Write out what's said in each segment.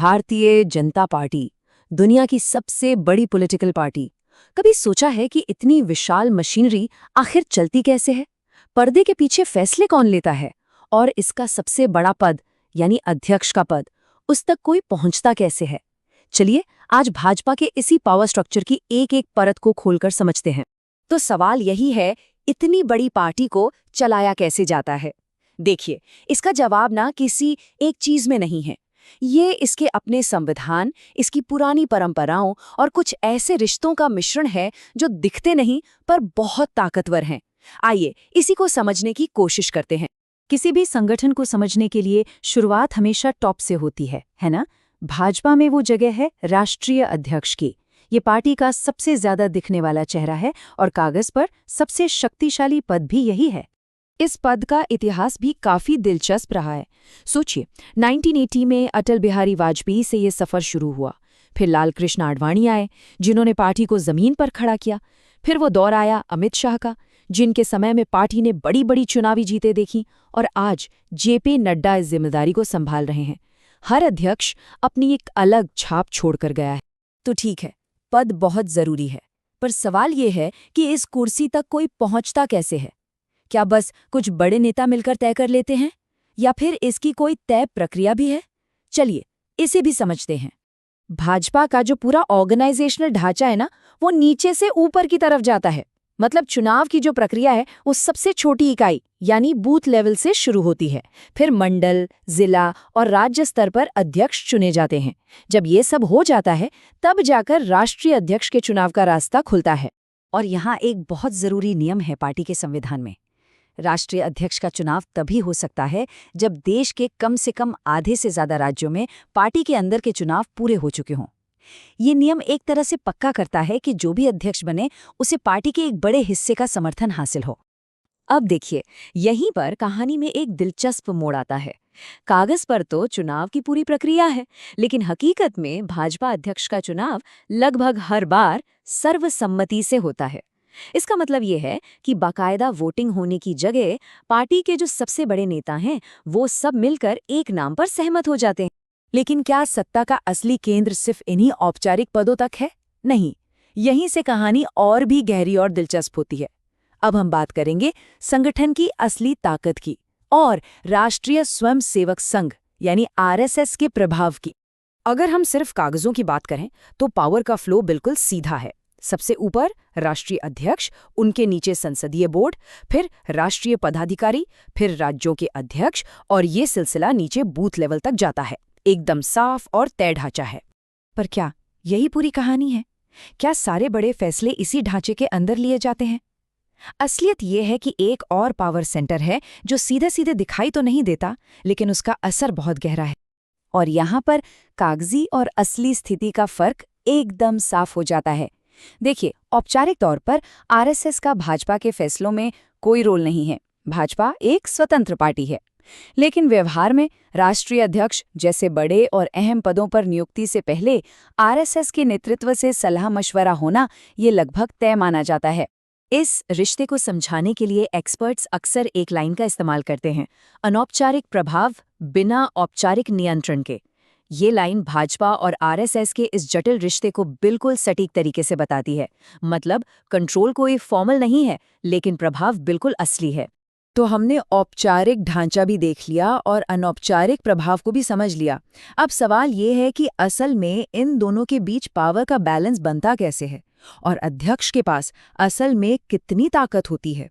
Bharatiya Janata party, दुनिया की सबसे बड़ी पॉलिटिकल पार्टी। कभी सोचा है कि इतनी विशाल मशीनरी आखिर चलती कैसे है? पर्दे के पीछे फैसले कौन लेता है? और इसका सबसे बड़ा पद यानी अध्यक्ष का पद, उस तक कोई पहुंचता कैसे है? चलिए आज भाजपा के इसी पावर स्ट्रक्चर की एक एक परत को खोलकर समझते हैं। तो सवाल यही है, इतनी बड़ी पार्टी को चलाया कैसे जाता है? देखिए, इसका जवाब ना किसी एक चीज में नहीं है। ये इसके अपने संविधान, इसकी पुरानी परंपराओं और कुछ ऐसे रिश्तों का मिश्रण है जो दिखते नहीं पर बहुत ताकतवर हैं। आइए इसी को समझने की कोशिश करते हैं। किसी भी संगठन को समझने के लिए शुरुआत हमेशा टॉप से होती है ना? भाजपा में वो जगह है राष्ट्रीय अध्यक्ष की। ये पार्टी का सबसे ज्यादा दिखने वाला चेहरा है और कागज पर सबसे शक्तिशाली पद भी यही है। इस पद का इतिहास भी काफी दिलचस्प रहा है। सोचिए, 1980 में अटल बिहारी वाजपेयी से ये सफर शुरू हुआ। फिर लाल कृष्ण आडवाणी आए, जिन्होंने पार्टी को जमीन पर खड़ा किया। फिर वो दौर आया अमित शाह का, जिनके समय में पार्टी ने बड़ी बड़ी चुनावी जीतें देखीं। और आज जेपी नड्डा इस जिम्मेदारी को संभाल रहे हैं। हर अध्यक्ष अपनी एक अलग छाप छोड़कर गया है। तो ठीक है, पद बहुत जरूरी है, पर सवाल ये है कि इस कुर्सी तक कोई पहुंचता कैसे है? क्या बस कुछ बड़े नेता मिलकर तय कर लेते हैं, या फिर इसकी कोई तय प्रक्रिया भी है? चलिए इसे भी समझते हैं। भाजपा का जो पूरा ऑर्गेनाइजेशनल ढांचा है ना, वो नीचे से ऊपर की तरफ जाता है। मतलब चुनाव की जो प्रक्रिया है वो सबसे छोटी इकाई यानी बूथ लेवल से शुरू होती है। फिर मंडल, जिला और राज्य स्तर पर अध्यक्ष चुने जाते हैं। जब ये सब हो जाता है तब जाकर राष्ट्रीय अध्यक्ष के चुनाव का रास्ता खुलता है। और यहाँ एक बहुत जरूरी नियम है पार्टी के संविधान में। राष्ट्रीय अध्यक्ष का चुनाव तभी हो सकता है जब देश के कम से कम आधे से ज्यादा राज्यों में पार्टी के अंदर के चुनाव पूरे हो चुके हों। ये नियम एक तरह से पक्का करता है कि जो भी अध्यक्ष बने उसे पार्टी के एक बड़े हिस्से का समर्थन हासिल हो। अब देखिए, यहीं पर कहानी में एक दिलचस्प मोड़ आता है। कागज पर तो चुनाव की पूरी प्रक्रिया है, लेकिन हकीकत में भाजपा अध्यक्ष का चुनाव लगभग हर बार सर्वसम्मति से होता है। इसका मतलब ये है कि बाकायदा वोटिंग होने की जगह पार्टी के जो सबसे बड़े नेता हैं वो सब मिलकर एक नाम पर सहमत हो जाते हैं। लेकिन क्या सत्ता का असली केंद्र सिर्फ इन्हीं औपचारिक पदों तक है? नहीं, यहीं से कहानी और भी गहरी और दिलचस्प होती है। अब हम बात करेंगे संगठन की असली ताकत की और राष्ट्रीय स्वयंसेवक संघ यानी आरएसएस के प्रभाव की। अगर हम सिर्फ कागजों की बात करें तो पावर का फ्लो बिल्कुल सीधा है। सबसे ऊपर राष्ट्रीय अध्यक्ष, उनके नीचे संसदीय बोर्ड, फिर राष्ट्रीय पदाधिकारी, फिर राज्यों के अध्यक्ष, और ये सिलसिला नीचे बूथ लेवल तक जाता है। एकदम साफ और तय ढांचा है। पर क्या यही पूरी कहानी है? क्या सारे बड़े फैसले इसी ढांचे के अंदर लिए जाते हैं? असलियत ये है कि एक और पावर सेंटर है जो सीधे सीधे दिखाई तो नहीं देता, लेकिन उसका असर बहुत गहरा है। और यहाँ पर कागजी और असली स्थिति का फर्क एकदम साफ हो जाता है। देखिए, औपचारिक तौर पर आरएसएस का भाजपा के फैसलों में कोई रोल नहीं है। भाजपा एक स्वतंत्र पार्टी है। लेकिन व्यवहार में राष्ट्रीय अध्यक्ष जैसे बड़े और अहम पदों पर नियुक्ति से पहले आरएसएस के नेतृत्व से सलाह मशवरा होना ये लगभग तय माना जाता है। इस रिश्ते को समझाने के लिए एक्सपर्ट्स अक्सर एक लाइन का इस्तेमाल करते हैं, अनौपचारिक प्रभाव बिना औपचारिक नियंत्रण के। ये लाइन भाजपा और आरएसएस के इस जटिल रिश्ते को बिल्कुल सटीक तरीके से बताती है। मतलब कंट्रोल कोई फॉर्मल नहीं है, लेकिन प्रभाव बिल्कुल असली है। तो हमने औपचारिक ढांचा भी देख लिया और अनौपचारिक प्रभाव को भी समझ लिया। अब सवाल ये है कि असल में इन दोनों के बीच पावर का बैलेंस बनता कैसे है और अध्यक्ष के पास असल में कितनी ताकत होती है।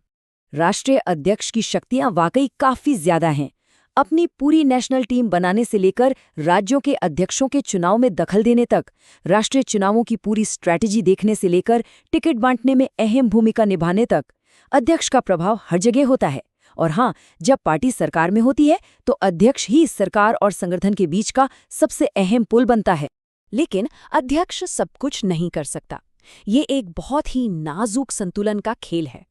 राष्ट्रीय अध्यक्ष की शक्तियां वाकई काफी ज्यादा हैं। अपनी पूरी नेशनल टीम बनाने से लेकर राज्यों के अध्यक्षों के चुनाव में दखल देने तक, राष्ट्रीय चुनावों की पूरी स्ट्रैटेजी देखने से लेकर टिकट बांटने में अहम भूमिका निभाने तक, अध्यक्ष का प्रभाव हर जगह होता है। और हाँ, जब पार्टी सरकार में होती है तो अध्यक्ष ही सरकार और संगठन के बीच का सबसे अहम पुल बनता है। लेकिन अध्यक्ष सब कुछ नहीं कर सकता। ये एक बहुत ही नाजुक संतुलन का खेल है।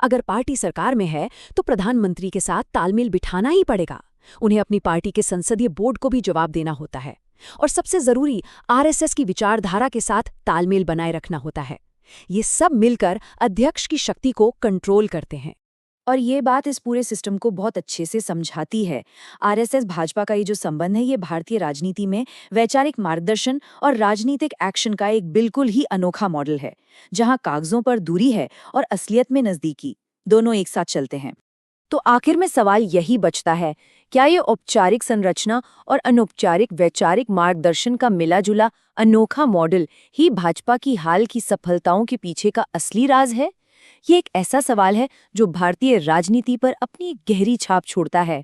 अगर पार्टी सरकार में है तो प्रधानमंत्री के साथ तालमेल बिठाना ही पड़ेगा। उन्हें अपनी पार्टी के संसदीय बोर्ड को भी जवाब देना होता है। और सबसे जरूरी, आरएसएस की विचारधारा के साथ तालमेल बनाए रखना होता है। ये सब मिलकर अध्यक्ष की शक्ति को कंट्रोल करते हैं। और ये बात इस पूरे सिस्टम को बहुत अच्छे से समझाती है। आरएसएस भाजपा का ये जो संबंध है, ये भारतीय राजनीति में वैचारिक मार्गदर्शन और राजनीतिक एक्शन का एक बिल्कुल ही अनोखा मॉडल है, जहां कागजों पर दूरी है और असलियत में नजदीकी, दोनों एक साथ चलते हैं। तो आखिर में सवाल यही बचता है, क्या ये औपचारिक संरचना और अनौपचारिक वैचारिक मार्गदर्शन का मिला-जुला अनोखा मॉडल ही भाजपा की हाल की सफलताओं के पीछे का असली राज है? ये एक ऐसा सवाल है जो भारतीय राजनीति पर अपनी गहरी छाप छोड़ता है।